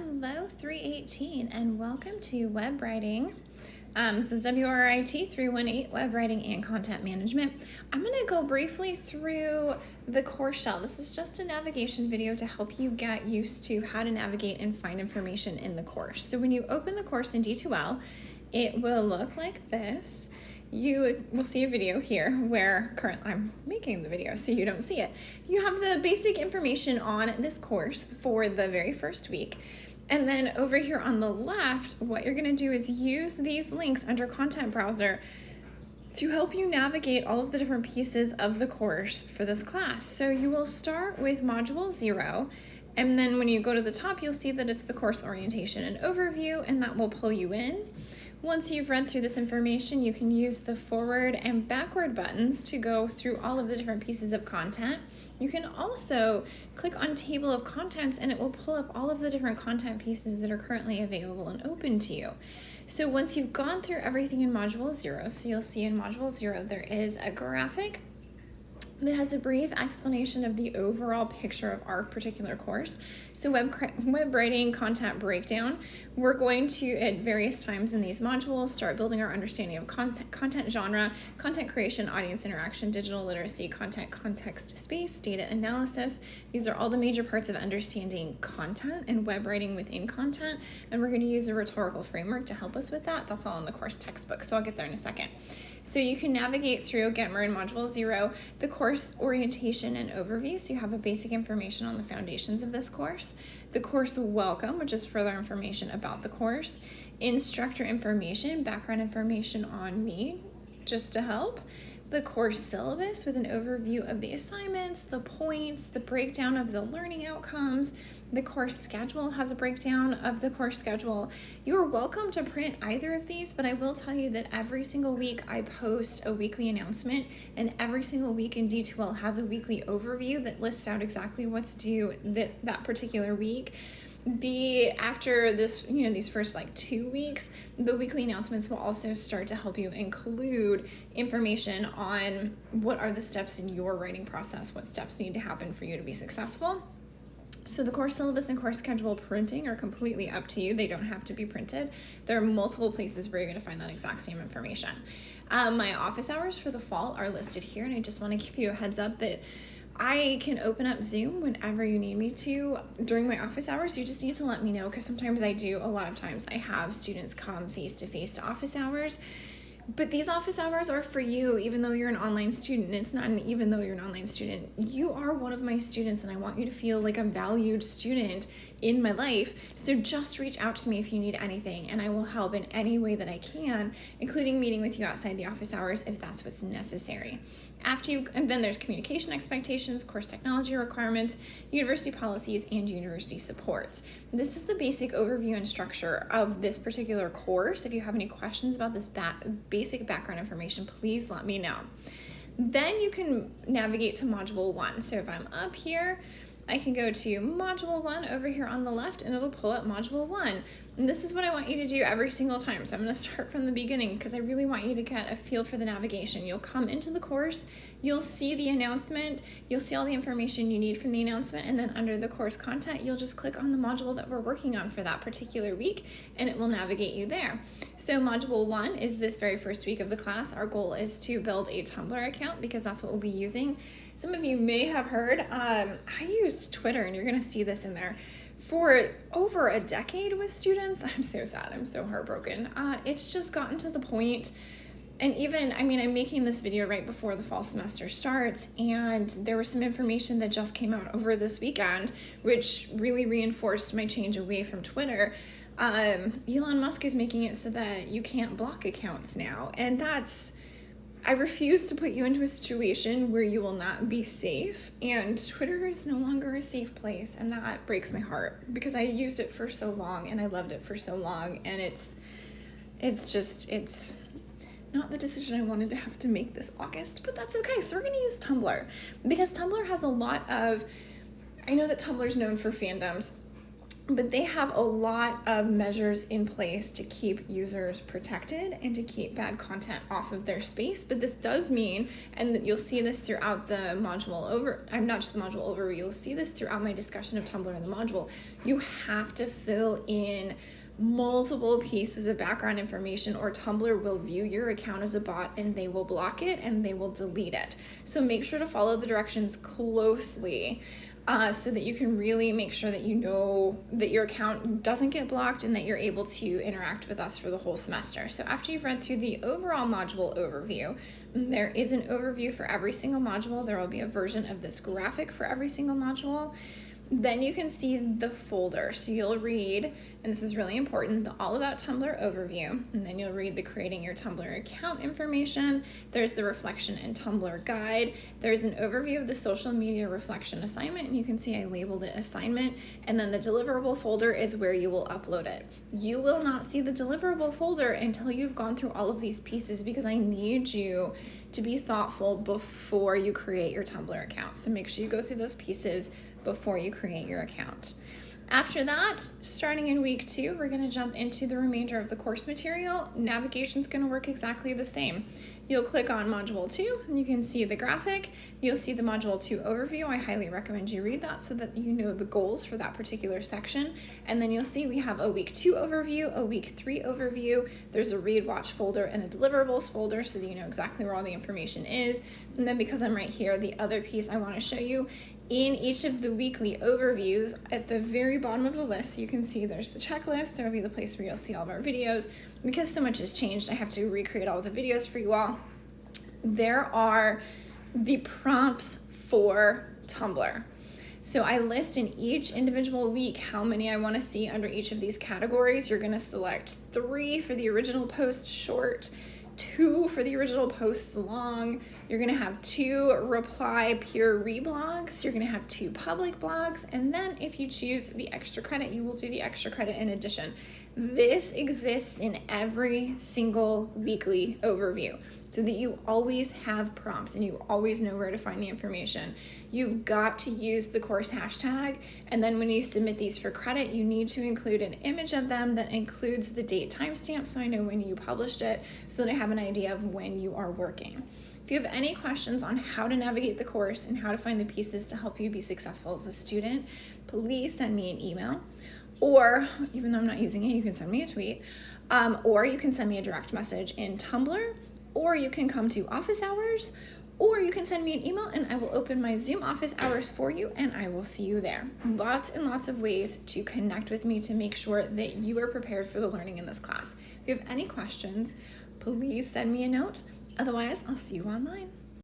Hello 318 and welcome to Web Writing. This is WRIT318 Web Writing and Content Management. I'm going to go briefly through the course shell. This is just a navigation video to help you get used to how to navigate and find information in the course. So when you open the course in D2L, it will look like this. You will see a video here where I'm making the video so you don't see it. You have the basic information on this course for the very first week. And then over here on the left, what you're gonna do is use these links under Content Browser to help you navigate all of the different pieces of the course for this class. So you will start with Module 0, and then when you go to the top, you'll see that it's the course orientation and overview, and that will pull you in. Once you've read through this information, you can use the forward and backward buttons to go through all of the different pieces of content. You can also click on Table of Contents and it will pull up all of the different content pieces that are currently available and open to you. So once you've gone through everything in Module 0, so you'll see in Module 0 there is a graphic that has a brief explanation of the overall picture of our particular course. So web writing content breakdown, we're going to at various times in these modules start building our understanding of content genre, content creation, audience interaction, digital literacy, content context space, data analysis. These are all the major parts of understanding content and web writing within content, and we're going to use a rhetorical framework to help us with that. That's all in the course textbook, so I'll get there in a second. So you can navigate through, again, we're in Module 0, the course orientation and overview, so you have a basic information on the foundations of this course. The course welcome, which is further information about the course. Instructor information, background information on me, just to help. The course syllabus with an overview of the assignments, the points, the breakdown of the learning outcomes. The course schedule has a breakdown of the course schedule. You're welcome to print either of these, but I will tell you that every single week I post a weekly announcement, and every single week in D2L has a weekly overview that lists out exactly what's due that particular week. After this, these first 2 weeks, the weekly announcements will also start to help you include information on what are the steps in your writing process, what steps need to happen for you to be successful. So the course syllabus and course schedule printing are completely up to you. They don't have to be printed. There are multiple places where you're going to find that exact same information. My office hours for the fall are listed here, and I just want to give you a heads up that I can open up Zoom whenever you need me to during my office hours. You just need to let me know, because sometimes I do, a lot of times I have students come face-to-face to office hours. But these office hours are for you, even though you're an online student. It's not an even though you're an online student. You are one of my students, and I want you to feel like a valued student in my life. So just reach out to me if you need anything, and I will help in any way that I can, including meeting with you outside the office hours if that's what's necessary. And then there's communication expectations, course technology requirements, university policies, and university supports. This is the basic overview and structure of this particular course. If you have any questions about this basic background information, please let me know. Then you can navigate to Module 1. So if I'm up here, I can go to Module 1 over here on the left, and it'll pull up Module 1. And this is what I want you to do every single time. So I'm going to start from the beginning because I really want you to get a feel for the navigation. You'll come into the course, you'll see the announcement, you'll see all the information you need from the announcement, and then under the course content, you'll just click on the module that we're working on for that particular week, and it will navigate you there. So Module 1 is this very first week of the class. Our goal is to build a Tumblr account because that's what we'll be using. Some of you may have heard, I used Twitter, and you're going to see this in there, for over a decade with students. I'm so sad. I'm so heartbroken. It's just gotten to the point, and even, I'm making this video right before the fall semester starts, and there was some information that just came out over this weekend, which really reinforced my change away from Twitter. Elon Musk is making it so that you can't block accounts now, and I refuse to put you into a situation where you will not be safe, and Twitter is no longer a safe place, and that breaks my heart because I used it for so long and I loved it for so long, and it's not the decision I wanted to have to make this August, but that's okay. So we're going to use Tumblr because Tumblr has a lot of, I know that Tumblr is known for fandoms. but they have a lot of measures in place to keep users protected and to keep bad content off of their space. But this does mean, and you'll see this throughout the module not just the module overview, you'll see this throughout my discussion of Tumblr in the module, you have to fill in multiple pieces of background information or Tumblr will view your account as a bot and they will block it and they will delete it. So make sure to follow the directions closely so that you can really make sure that you know that your account doesn't get blocked and that you're able to interact with us for the whole semester. So after you've read through the overall module overview, there is an overview for every single module. There will be a version of this graphic for every single module. Then you can see the folder. So you'll read, and this is really important, the All About Tumblr overview, and then you'll read the Creating Your Tumblr Account information. There's the Reflection and Tumblr Guide. There's an overview of the Social Media Reflection assignment, and you can see I labeled it Assignment, and then the Deliverable folder is where you will upload it. You will not see the Deliverable folder until you've gone through all of these pieces because I need you to be thoughtful before you create your Tumblr account. So make sure you go through those pieces before you create your account. After that, starting in week 2, we're going to jump into the remainder of the course material. Navigation's going to work exactly the same. You'll click on Module 2, and you can see the graphic. You'll see the Module 2 overview. I highly recommend you read that so that you know the goals for that particular section. And then you'll see we have a week 2 overview, a week 3 overview. There's a read, watch folder, and a deliverables folder so that you know exactly where all the information is. And then because I'm right here, the other piece I want to show you in each of the weekly overviews, at the very bottom of the list, you can see there's the checklist. There will be the place where you'll see all of our videos. Because so much has changed, I have to recreate all the videos for you all. There are the prompts for Tumblr. So I list in each individual week how many I want to see under each of these categories. You're going to select 3 for the original post short, 2 for the original posts long. You're going to have 2 reply peer reblogs. You're going to have 2 public blogs. And then if you choose the extra credit, you will do the extra credit in addition. This exists in every single weekly overview so that you always have prompts and you always know where to find the information. You've got to use the course hashtag, and then when you submit these for credit, you need to include an image of them that includes the date timestamp so I know when you published it so that I have an idea of when you are working. If you have any questions on how to navigate the course and how to find the pieces to help you be successful as a student, please send me an email. Or, even though I'm not using it, you can send me a tweet, or you can send me a direct message in Tumblr, or you can come to office hours, or you can send me an email and I will open my Zoom office hours for you and I will see you there. Lots and lots of ways to connect with me to make sure that you are prepared for the learning in this class. If you have any questions, please send me a note. Otherwise, I'll see you online.